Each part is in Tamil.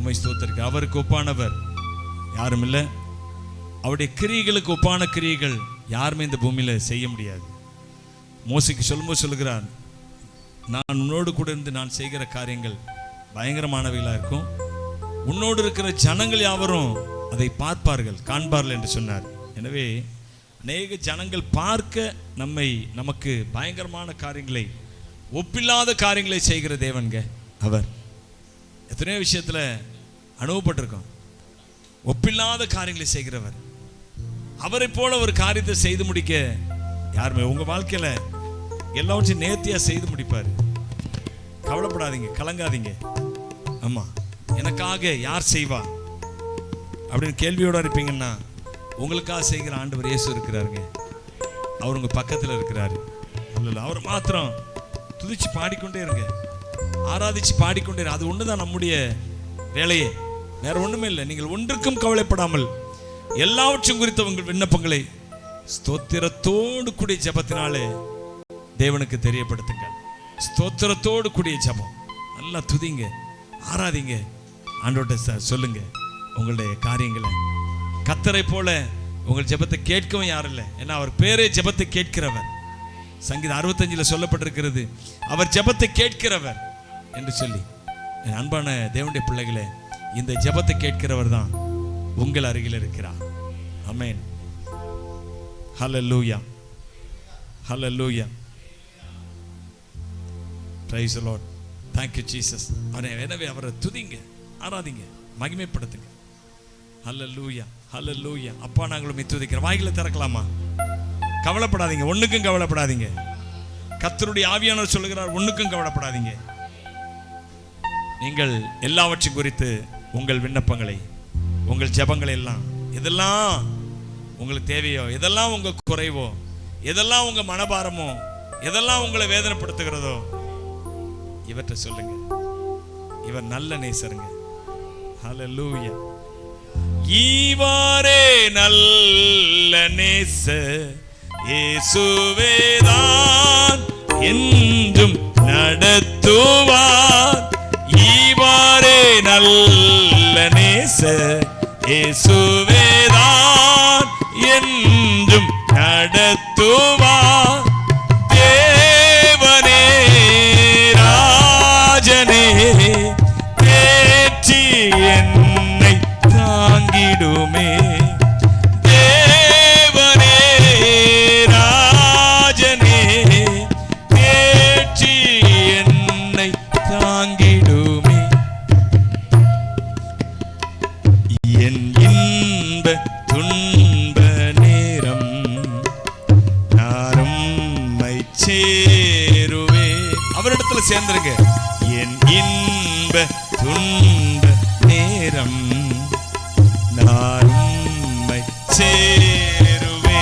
உம்மை ஸ்தோத்திரிக்கிறேன். அவருக்கு ஒப்பானவர் யாரும் இல்லை. அவருடைய கிரியைகளுக்கு ஒப்பான கிரியைகள் யாருமே இந்த பூமியில செய்ய முடியாது. மோசைக்கு சொல்லும்போது சொல்லுகிறார், நான் உன்னோடு கூட இருந்து நான் செய்கிற காரியங்கள் பயங்கரமானவைகளாக இருக்கும். உன்னோடு இருக்கிற ஜனங்கள் யாவரும் அதை பார்ப்பார்கள், காண்பார்கள் என்று சொன்னார். எனவே அநேக ஜனங்கள் பார்க்க நமக்கு பயங்கரமான காரியங்களை, ஒப்பில்லாத காரியங்களை செய்கிற தேவன்க அவர். எத்தனையோ விஷயத்தில் அனுபவப்பட்டிருக்கோம். ஒப்பில்லாத காரியங்களை செய்கிறவர். அவரை போல ஒரு காரியத்தை செய்து முடிக்க யாருமே உங்க வாழ்க்கையில எல்லாவற்றையும் நேர்த்தியா செய்து முடிப்பார். கவலைப்படாதீங்க, கலங்காதீங்க. ஆமா, எனக்காக யார் செய்வா அப்படின்னு கேள்வியோட இருப்பீங்கன்னா, உங்களுக்காக செய்கிற ஆண்டவர் இயேசு இருக்கிறாருங்க. அவர் உங்க பக்கத்தில் இருக்கிறாரு. அவர் மாத்திரம் துதிச்சு பாடிக்கொண்டே இருங்க, ஆராதிச்சு பாடிக்கொண்டே. அது ஒண்ணுதான் நம்முடைய வேலையே, வேற ஒண்ணுமே இல்லை. நீங்கள் ஒன்றுக்கும் கவலைப்படாமல் எல்லாவற்றையும் குறித்த உங்கள் விண்ணப்பங்களை ஸ்தோத்திரத்தோடு கூடிய ஜபத்தினாலே தேவனுக்கு தெரியப்படுத்துங்கள். ஸ்தோத்திரத்தோடு கூடிய ஜபம். நல்லா துதிங்க, ஆராதிங்க, ஆண்டவர்கிட்ட சொல்லுங்க உங்களுடைய காரியங்களை. கர்த்தரை போல உங்கள் ஜபத்தை கேட்கவும் யாரும் இல்லை. ஏன்னா அவர் பேரே ஜபத்தை கேட்கிறவர். சங்கீதம் 65 சொல்லப்பட்டிருக்கிறது, அவர் ஜபத்தை கேட்கிறவர் என்று சொல்லி. என் அன்பான தேவனுடைய பிள்ளைகளே, இந்த ஜபத்தை கேட்கிறவர் தான் உங்கள் அருகில் இருக்கிறார். ஆமென். ஹல்லேலூயா, ஹல்லேலூயா. Praise the lord. Thank you Jesus. எனவே அவரை துதிங்க, ஆராதிங்க, மகிமைப்படுத்துங்க. ஹல்லேலூயா, ஹல்லேலூயா. அப்பா நாங்களும் துதிக்கிறோம். வாய்களை திறக்கலாமா? கவலைப்படாதீங்க, ஒண்ணுக்கும் கவலைப்படாதீங்க. கர்த்தருடைய ஆவியானவர் சொல்லுகிறார், ஒண்ணுக்கும் கவலைப்படாதீங்க. நீங்கள் எல்லாவற்றையும் குறித்து உங்கள் விண்ணப்பங்களை, உங்கள் ஜெபங்களை எல்லாம், எதெல்லாம் உங்களுக்கு தேவையோ, எதெல்லாம் உங்க குறைவோ, எதெல்லாம் உங்க மனபாரமோ, எதெல்லாம் உங்களை வேதனைப்படுத்துகிறதோ, இவற்றை சொல்லுங்க. இவர் நல்ல நேசருங்க. ஹல்லேலூயா. இவரே நல்ல நேசர், இயேசுவேதான் என்றும் நடத்துவார். இவரே நல்ல நேசர், இயேசுவேதான் என்றும் நடத்துவார். தேவனே ராஜனே தேற்றி என்னை தாங்கிடுமே. தேவனே ராஜனே தேற்றி என்னை தாங்கிடுமே. என் இன்ப துன்ப நேரம் நானும் சேருவே. அவரிடத்துல சேர்ந்துருங்க. என் இன்ப துன்ப நேரம் நானும் சேருவே.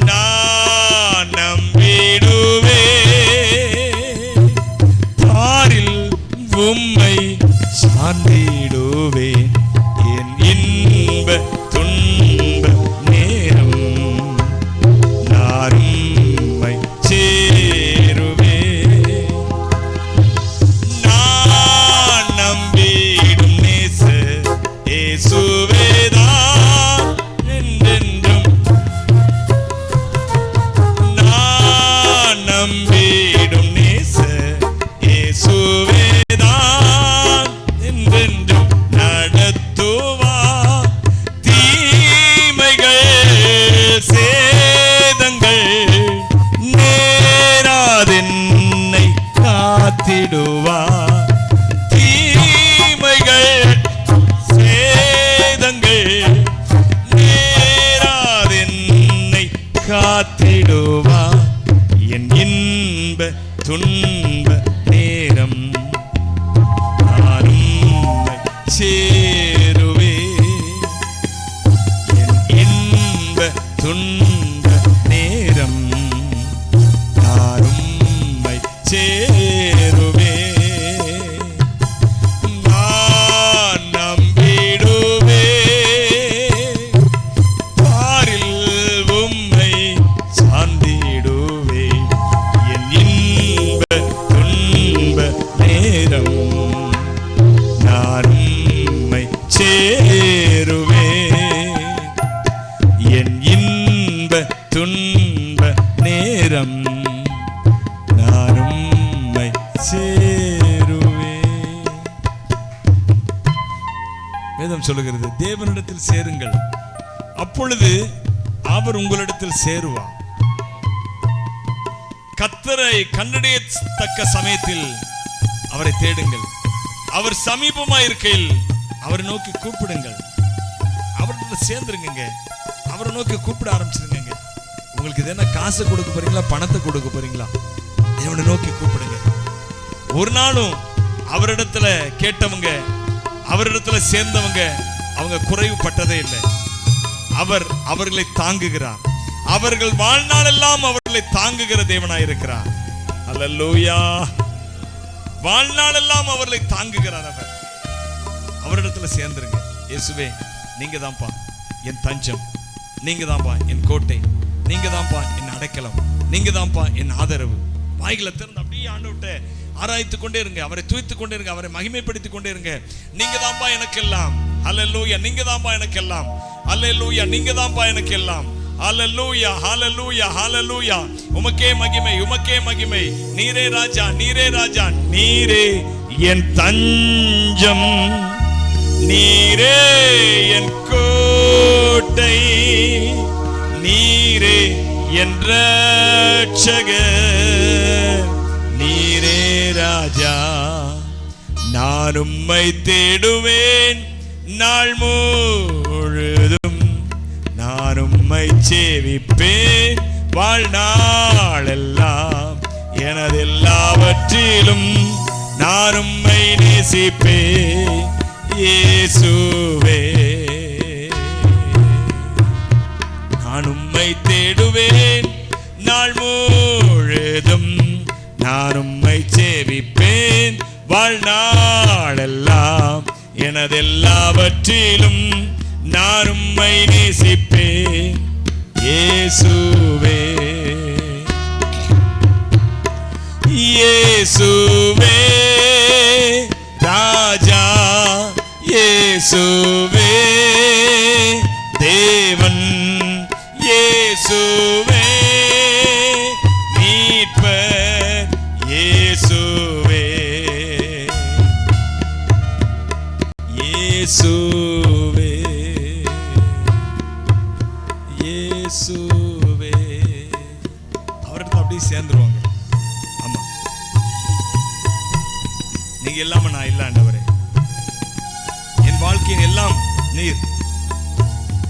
நான் நம்பிடுவே, பாரில் உம்மை சார்ந்திடுவே. என் இன்ப துன்ப நேரம் நாரும்மை சேருவே. நான் நம்பிடும் நேசர் இயேசுவேதான் என்றென்றும். நான் நம்பிடும் நேசர் இயேசுவேதான் என்றென்றும் நடத்துவார். தீமைகள் சேதங்கள் நேராதென்னை காத்திடுவார். தீமைகள் சேதங்கள் நேராதென்னை காத்திடுவார். என் இன்ப துன்ப நேரம் நானும்மை சேருவே. என் இன்ப துன்ப நேரம் நானும்மை சேருவே. நான் நம்பிடுவே, பாரில் உம்மை சார்ந்திடுவே. என் இன்ப வேதம் சொல்லுகிறது, தேவனிடத்தில் சேருங்கள், அப்பொழுது அவர் உங்களிடத்தில் சேருவார். கர்த்தரை கண்டடையத்தக்க சமயத்தில் அவரை தேடுங்கள். அவர் சமீபமா இருக்கையில் அவரை நோக்கி கூப்பிடுங்கள். அவர்கிட்ட சேர்ந்துருங்க, அவரை நோக்கி கூப்பிட ஆரம்பிச்சிருங்க. உங்களுக்கு இது என்ன காசு கொடுக்க போறீங்களா, பணத்தை கொடுக்க போறீங்களா? தேவனை நோக்கி கூப்பிடுங்க. ஒரு நாளும் அவரிடத்துல கேட்டவங்க, அவரிடத்துல சேர்ந்தவங்க அவங்க குறைவுபட்டதே இல்லை. அவர் அவர்களை தாங்குகிறார். அவர்கள் வாழ்நாள் எல்லாம் அவர்களை தாங்குகிற தேவனாய் இருக்கிறார். அல்லேலூயா. வாழ்நாள் எல்லாம் அவர்களை தாங்குகிறார். அவர் அவரிடத்துல சேர்ந்துருங்க. இயேசுவே, நீங்க தான்ப்பா என் தஞ்சம், நீங்க தான்ப்பா என் கோட்டை, நீங்க தான்ப்பா என் அடைக்கலம், நீங்க தான்ப்பா என் ஆதரவு. வாய்களை திறந்து அப்படியே ஆண்டவர்கிட்ட ஆராய்த்து கொண்டே இருங்க, அவரை துதித்து கொண்டே இருங்க, அவரை மகிமைப்படுத்திக் கொண்டே இருங்க. நீங்க தான்ப்பா எனக்கு எல்லாம். அல்லேலூயா. நீங்க தான்ப்பா எனக்கு எல்லாம். அல்லேலூயா. நீங்க தான்ப்பா எனக்கு எல்லாம். ஹல்லேலூயா, ஹல்லேலூயா, ஹல்லேலூயா. உமக்கே மகிமை, உமக்கே மகிமை. நீரே ராஜா, நீரே ராஜா, நீரே என் தஞ்சம், நீரே என் கோட்டை, நீரே என் ரட்சகர், நீரே ராஜா. நான் உம்மை தேடுவேன் நாள் முழுதும், நான் உம்மை சேவிப்பேன் வாழ்நாள் எல்லாம். எனது எல்லாவற்றிலும் நான் உம்மை நேசிப்பேன் இயேசுவே. நான் உம்மை தேடுவேன் நாள் முழுதும், நான் உம்மை சேவிப்பேன் வாழ்நாள் எல்லாம். எனது எல்லாவற்றிலும் நான் உம்மை நேசிப்பேன் இயேசுவே. இயேசுவே ராஜா, இயேசுவே தேவன், இயேசுவே மீட்பர், இயேசுவே இயேசுவே இயேசுவே. அவர்கிட்ட அப்படியே சேர்ந்துருவாங்க. ஆமா, நீங்க இல்லாம நான் இல்ல ஆண்டவரே, என் வாழ்க்கையின் எல்லாம் நீர்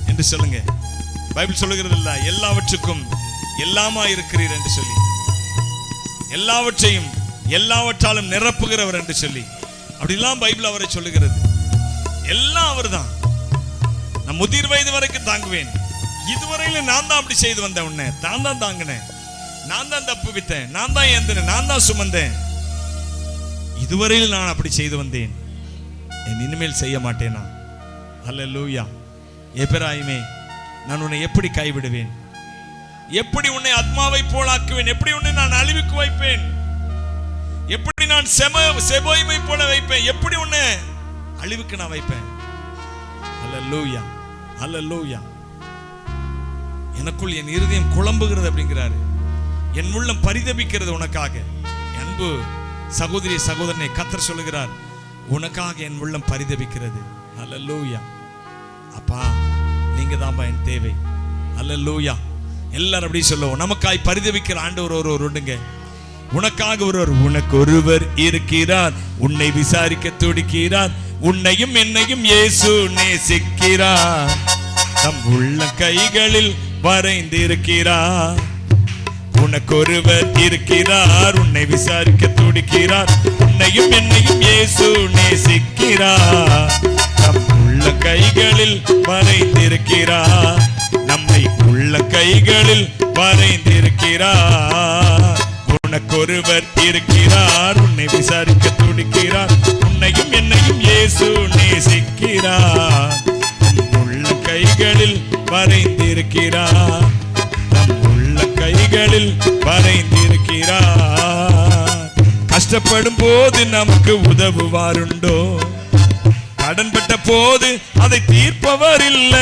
என்று சொல்லுங்க. பைபிள் சொல்லுகிறது இல்ல, எல்லாவற்றுக்கும் எல்லாமா இருக்கிறீர் என்று சொல்லி, எல்லாவற்றையும் எல்லாவற்றாலும் நிரப்புகிறவர் என்று சொல்லி, அப்படிலாம் பைபிள் அவரை சொல்லுகிறது. எல்லாம் அவர் தான். நான் முதிர் வயது வரைக்கும் தாங்குவேன். இதுவரையில நான் தான் அப்படி செய்து வந்தேன், உன்னை நான் தான் தாங்கினேன், நான் தான் தப்பு வித்தேன், நான் தான் ஏந்தினேன், நான் தான் சுமந்தேன். இதுவரையில் நான் அப்படி செய்து வந்தேன், என் இனிமேல் செய்ய மாட்டேனா? அல்லேலூயா. எபிராயிமே, நான் உன்னை எப்படி கைவிடுவேன்? எப்படி உன்னை ஆத்மாவை போலாக்குவேன்? எப்படி உன்னை நான் அழிவுக்கு வைப்பேன்? எப்படி நான் செபோய்மை போல வைப்பேன்? எப்படி உன்னை அழிவுக்கு நான் வைப்பேன்? அல்லேலூயா, அல்லேலூயா. எனக்குள் என் இருதயம் குழம்புகிறது அப்படிங்கிறாரு. என் உள்ளம் பரிதபிக்கிறது உனக்காக. அன்பு சகோதரி சகோதரனை கர்த்தர் சொல்லுகிறார், உனக்காக என் உள்ளம் பரிதபிக்கிறது. அல்லேலூயா. அப்பா, நீங்க தான் என் தேவை. அல்லேலூயா. எல்லாரும் அப்படி சொல்லுவோம். நமக்காய் பரிதபிக்கிற ஆண்டவர் ஒருவருங்க. உனக்காக ஒருவர், உனக்கு ஒருவர் இருக்கிறார், உன்னை விசாரிக்க துடிக்கிறார், உன்னையும் என்னையும் இயேசு நேசிக்கிறார், தம் உள்ள கைகளில் வரைந்திருக்கிறார். உனக்கு ஒருவர் இருக்கிறார், உன்னை விசாரிக்க துடிக்கிறார், உன்னையும் என்னையும் இயேசு நேசிக்கிறார், தம் உள்ள கைகளில் வரைந்திருக்கிறார், நம்மை உள்ள கைகளில் வரைந்திருக்கிறார். உனக்கு ஒருவர் இருக்கிறார், உன்னை விசாரிக்க துடிக்கிறார், உன்னையும் என்னையும் இயேசு நேசிக்கிறார், தம் உள்ள கைகளில் வரைந்திருக்கிறார், தம் உள்ள கைகளில் வரைந்திருக்கிறார். கஷ்டப்படும் போது நமக்கு உதவுவாருண்டோ? கடன்பட்ட போது அதை தீர்ப்பவர் இல்ல.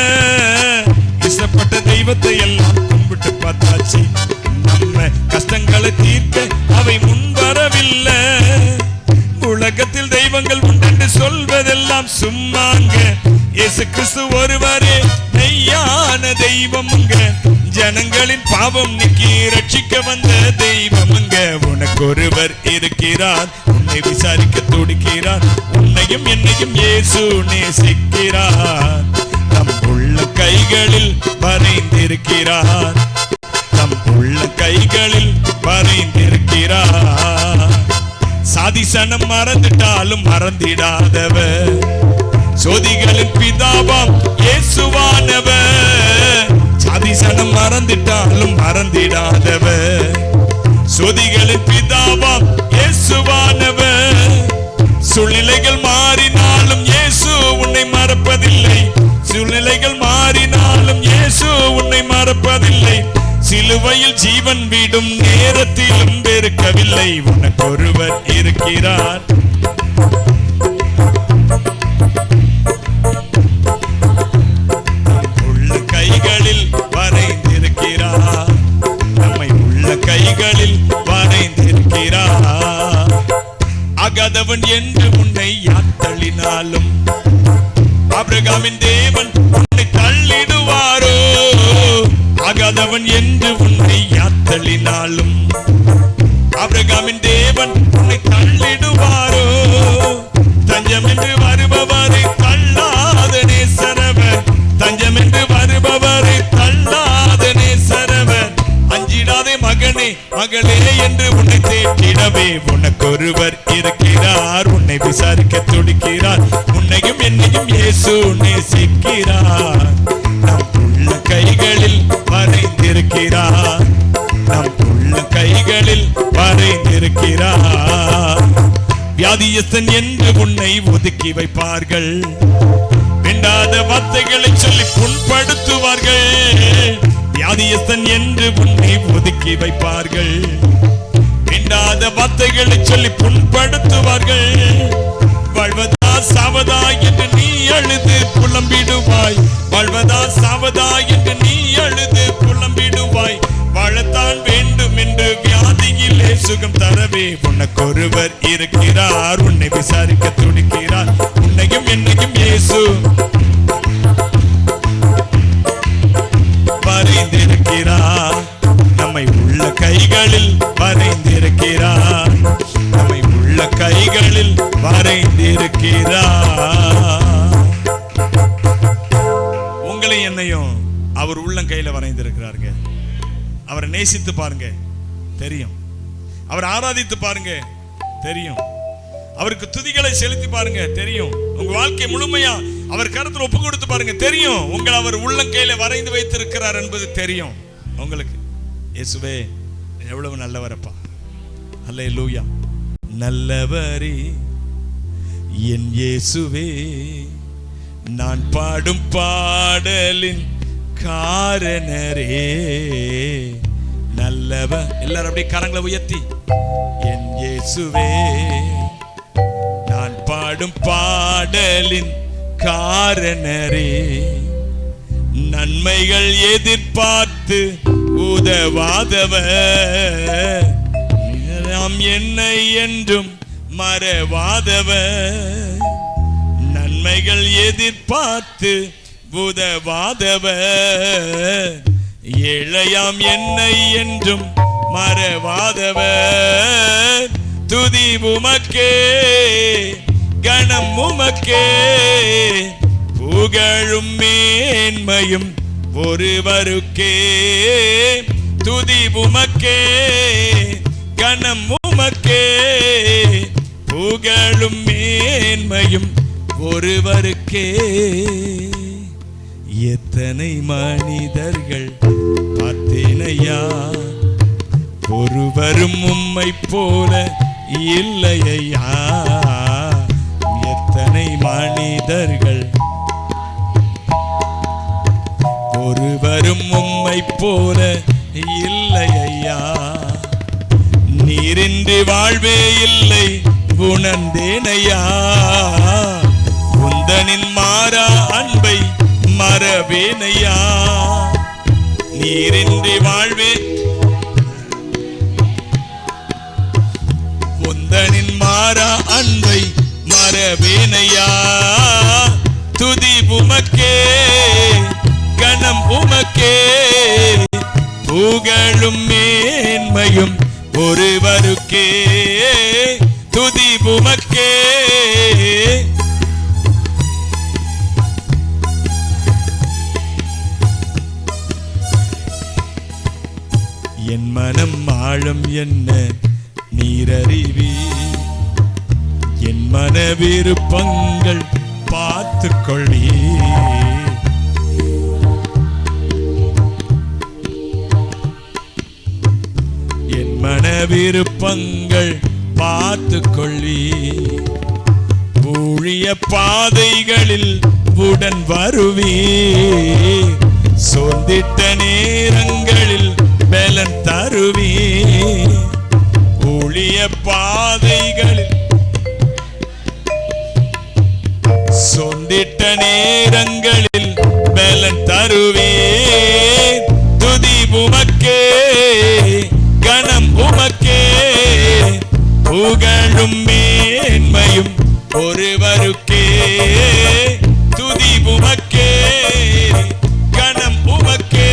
இஷ்டப்பட்ட தெய்வத்தை எல்லாம் கும்பிட்டு பார்த்தாச்சு, நம்ம கஷ்டங்களை தீர்க்க அவை முன்வரவில்லை. உலகத்தில் தெய்வங்கள் உண்டென்று சொல்வதெல்லாம் சும்மாங்க. இயேசு கிறிஸ்து ஒருவரே மெய்யான தெய்வமுங்க. ஜனங்களின் பாவம் நீக்கி ரட்சிக்க வந்த தெய்வமுங்க. உனக்கு ஒருவர் இருக்கிறார், உன்னை விசாரிக்க துடிக்கிறார். உன்னையும் என்னையும் இயேசு நேசிக்கிறார். தம் உள்ள கைகளில் வரைந்திருக்கிறார், தம் உள்ள கைகளில் வரைந்திருக்கிறார். சாதிசனம் மறந்துட்டாலும் மறந்திடாதவர், சோதிகளின் பிதாவாம் இயேசுவானவர். சாதிசனம் மறந்துட்டாலும் மறந்திடாதவர், சோதிகளின் பிதாவாம் இயேசுவானவர். சூழ்நிலைகள் மாறினாலும் இயேசு உன்னை மறப்பதில்லை, சூழ்நிலைகள் மாறினாலும் இயேசு உன்னை மறப்பதில்லை. சிலுவையில் ஜீவன் விடும் நேரத்திலும் வெறுக்கவில்லை. உனக்கு ஒருவர் இருக்கிறார், உள்ள கைகளில் வரைந்திருக்கிறார், நம்மை உள்ள கைகளில் வரைந்திருக்கிறார். அகதவன் என்று உன்னை யார் தள்ளினாலும் ஆபிரகாமின் தேவன் உன்னை தள்ளிடுவாரோ. ஆகாதவன் என்று உன்னை யார் தள்ளினாலும் ஆபிரகாமின் தேவன் உன்னை தள்ளிடுவாரோ. தஞ்சம் என்று வருபவரை தள்ளாத நேசரவர், தஞ்சம் என்று வருபவரை தள்ளாத நேசரவர். அஞ்சிடாதே மகனே மகளே என்று உன்னை தேற்றிடவே உனக்கு ஒருவர் இருக்கிறார். உன்னை விசாரிக்க துடிக்கிறார், உன்னையும் என்னையும் இயேசு நேசிக்கிறார். நம் உள்ள கைகளில் வரைந்திருக்கிறார், நம் உள்ள கைகளில் வரைந்திருக்கிறார். வியாதியஸ்தன் என்று உன்னை ஒதுக்கி வைப்பார்கள், வேண்டாத வார்த்தைகளை சொல்லி புண்படுத்துவார்கள். வியாதியஸ்தன் என்று உன்னை ஒதுக்கி வைப்பார்கள், வேண்டாத வார்த்தைகளை சொல்லி புண்படுத்துவார்கள். வாழ்வதா சாவதா என்று நீ அழுது புலம்பிடுவாய், வாழ்வதா சாவதா என்று நீ அழுது புலம்பிடுவாய். வாழத்தான் வேண்டும் என்று வியாதியிலே சுகம் தரவே உனக்கு ஒருவர் இருக்கிறார். உன்னை விசாரிக்க துடிக்கிறார், உன்னையும் என்னையும் இயேசு வரைந்திருக்கிறார். நம்மை உள்ள கைகளில் வரைந்திருக்கிறார், நம்மை உள்ள கைகளில் வரைந்திருக்கிறார். உங்களை என்னையும் அவர் உள்ளம் கையில வரைந்திருக்கிறாருங்க. அவரை நேசித்து பாருங்க தெரியும், அவர் ஆராதித்து பாருங்க தெரியும், அவருக்கு துதிகளை செலுத்தி பாருங்க தெரியும். உங்க வாழ்க்கை முழுமையா அவர் கருத்துல ஒப்பு கொடுத்து பாருங்க தெரியும். உங்களை அவர் உள்ளங்கையில வரைந்து வைத்திருக்கிறார் என்பது தெரியும் உங்களுக்கு. இயேசுவே எவ்வளவு நல்லவரப்பா, அல்லேலூயா. நல்லவரே என் இயேசுவே, நான் பாடும் பாடலின் காரணரே. நல்லவர், எல்லாரும் அப்படியே கரங்களை உயர்த்தி, என் இயேசுவே நான் பாடும் பாடலின் காரணரே. நன்மைகள் எதிர்பார்த்து உதவாதவர், நாம் என்னை என்றும் மறவாதவர். நன்மைகள் எதிர்பார்த்து உதவாதவர், ஏழையாம் என்னை என்றும் மறவாதவர். துதி உமக்கே, கணம் உமக்கே, புகழும் மேன்மையும் ஒருவருக்கே. துதி உமக்கே, கணம் உமக்கே, புகழும் மேன்மையும் ஒருவருக்கே. எத்தனை மனிதர்கள் பார்த்தேனையா, ஒருவரும் உம்மை போல இல்லையா. எத்தனை மனிதர்கள், ஒருவரும் உம்மை போல இல்லையா. நீரின்றி வாழ்வே இல்லை உணர்ந்தேனையா, உந்தனின் மாறா அன்பை மறவேனையா. நீரின்றி வாழ்வே, உந்தனின் மாறா அன்பை மறவேனையா. துதி உமக்கே, கணம் உமக்கே, புகழும் மேன்மையும் ஒருவருக்கே. துதி உமக்கே, என் மனம் ஆழம் என்ன நீரறிவி, என் மன விருப்பங்கள் பார்த்து கொள்ளி. என் மன விருப்பங்கள் பார்த்து கொள்ளி. ஊழிய பாதைகளில் உடன் வருவி, சோர்ந்திட்ட நேரங்களில் பலன் தருவி. ஊழிய பாதைகளில் சொந்திட்ட நேரங்களில் பலன் தருவே. துதி உமக்கே, கணம் உமக்கே, புகழும் மேன்மையும் ஒருவருக்கே. துதி உமக்கே, கணம் உமக்கே,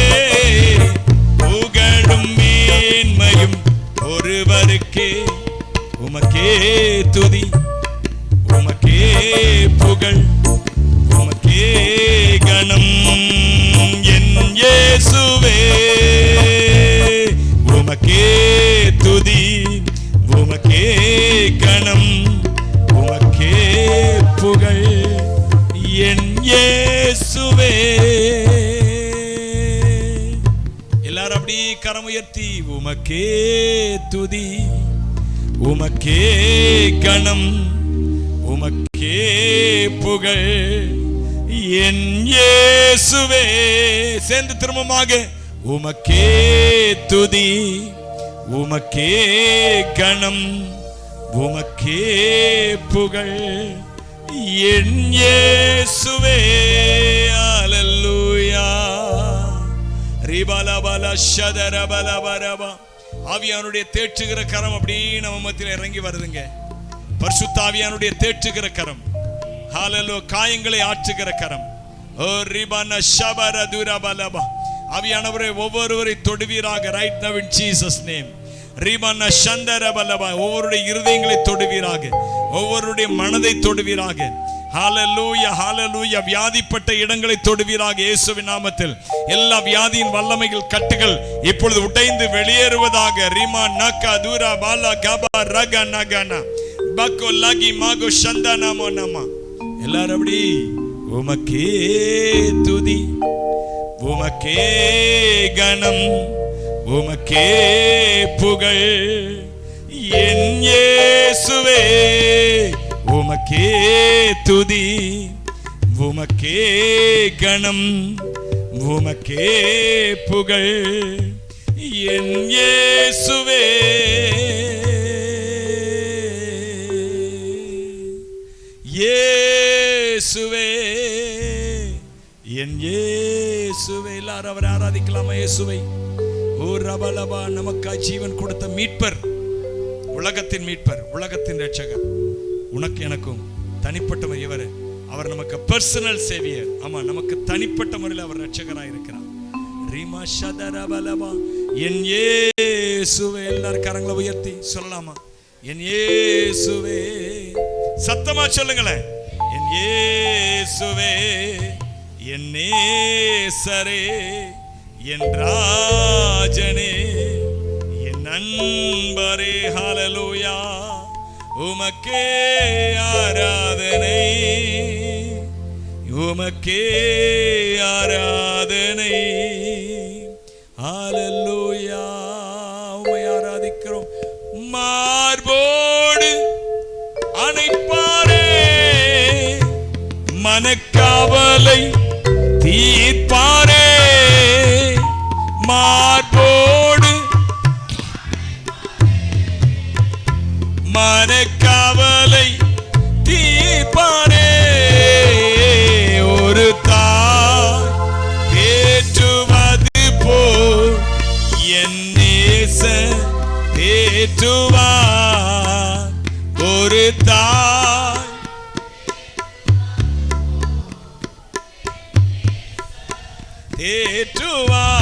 புகழும் மேன்மையும் ஒருவருக்கே. உமக்கே துதி, உமக்கே புகழ், உமக்கே கணம் என் இயேசுவே. உமக்கே துதி, உமக்கே கணம், உமக்கே புகழ் என் இயேசுவே. எல்லாரும் அப்படி கரம் உயர்த்தி உமக்கே துதி, உமக்கே கணம், உமக்கே புகழ் என் இயேசுவே. சேர்ந்து திரும்பமாக உமக்கே துதி, உமக்கே கணம், உமக்கே புகழ் என் இயேசுவே. அல்லேலூயா. ரிபலபல ஷதரபலபரப. ஆவியானுடைய தேற்றுகிற கரம் அப்படியே நம்ம மத்தியில இறங்கி வருதுங்க. பரிசுத்த ஆவியானுடைய தேற்றுகிற கரம், ஹalleluya, காயங்களை ஆற்றுகிற கரம். ஓ ரிபன ஷபர துரபலப. ஆவியானவரே ஒவ்வொருவரை தொடுவீராக. Right now in Jesus name. ரிபன ஷந்தரபலப. ஒவ்வொருடைய இருதயங்களை தொடுவீராக, ஒவ்வொருடைய மனதை தொடுவீராக. ஹalleluya, ஹalleluya. வியாதிப்பட்ட இடங்களை தொடுவீராக இயேசுவின் நாமத்தில். எல்லா வியாதியின் வல்லமைகள் கட்டுகள் இப்பொழுது உடைந்து வெளியேறுவதாக. ரிமா நக துரா பாலா கபா ரக நகனா பக்கோ லகி மாகோ சந்தனா மோனமா. எல்லாரும் அப்படி உமக்கே துதி, உமக்கே கணம், உமக்கே புகழ் என் இயேசுவே. உமக்கே துதி, உமக்கே கணம், உமக்கே புகழ் என் இயேசுவே. இயேசுவே, என் இயேசுவே. எல்லாரும் அவரை ஆராதிக்கலாமா? இயேசுவை. ஓ ரபலபா. நமக்காய் ஜீவன் கொடுத்த மீட்பர், உலகத்தின் மீட்பர், உலகத்தின் இரட்சகர். உனக்கு எனக்கும் தனிப்பட்ட இவர். அவர் நமக்கு பர்சனல் சேவியர். ஆமா, நமக்கு தனிப்பட்ட முறையில் அவர் இரட்சகராக இருக்கிறார். ரிமா ஷதரபலபா. என் இயேசுவே. எல்லாரும் கரங்களை உயர்த்தி சொல்லலாமா? என் இயேசுவே. சத்தமா சொல்லுங்களேன். என் இயேசுவே, என் நேசரே, என் ராஜனே, என் நண்பரே. ஹalleluya. உமக்கே ஆராதனை, உமக்கே ஆராதனை. ஹalleluya. உம்மை ஆராதிக்கிறோம். மார்போடு அணைப்பாரே, மனக்கவலை தீர்ப்பாரே. மார்போடு மனக்கவலை தீர்ப்பாரே. ஒரு தாய் தேற்றுவது போல் என் நேசர் தேற்றுவார். ஒரு தாய் தேற்றுவார்.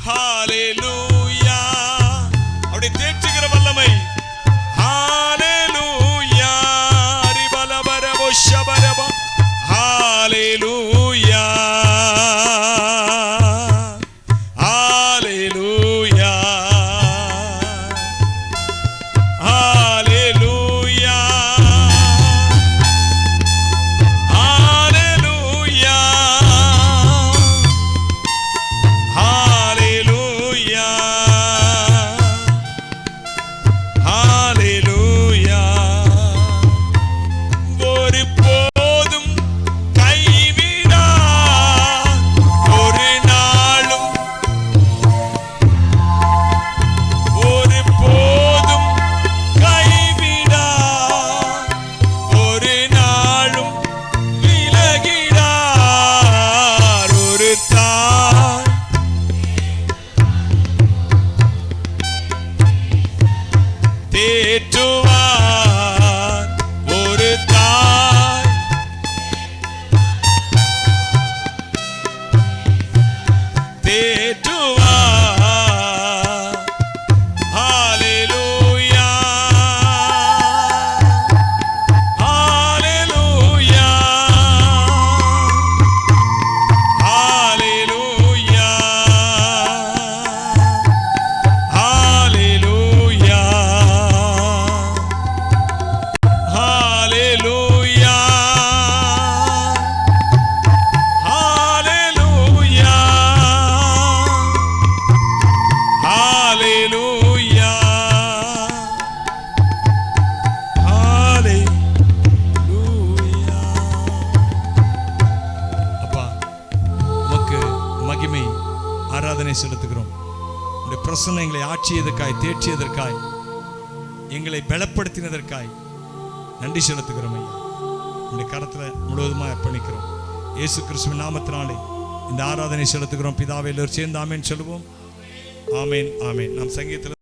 ஹalleluya. அப்படி தேற்றுகிற வல்லமை. ஹalleluya. ரிபலபரபோ ஷபரபோ. ஹalleluya. ஹalleluya. ஹalleluya. ஹalleluya. ஹalleluya. ஹalleluya. ஒரு போதும் கைவிடார், ஒரு நாளும் ஒரு போதும் கைவிடார், ஒரு நாளும் விலகிடார். ஒரு தாய் தேற்றுவார், ஒரு தாய் தேற்றுவார். ஹalleluya. ஹalleluya. ஹalleluya. ஹalleluya. ஹalleluya. ஹalleluya. ஹalleluya. ஹalleluya. அப்பா, உமக்கு மகிமை ஆராதனை செலுத்துகிறோம். உம்முடைய பிரசன்னம் எங்களை ஆட்சியதற்காய், தேற்றியதற்காய், எங்களை பலப்படுத்தினதற்காய் நன்றி செலுத்துகிறோம் ஐயா. உம்முடைய கரத்துல முழுவதுமாக அர்ப்பணிக்கிறோம். இயேசு கிறிஸ்துவின் நாமத்தினாலே இந்த ஆராதனை செலுத்துகிறோம் பிதாவே. எல்லோரும் சேர்ந்து ஆமென் சொல்லுவோம். ஆமென், ஆமென். நாம் சங்கீதத்தில்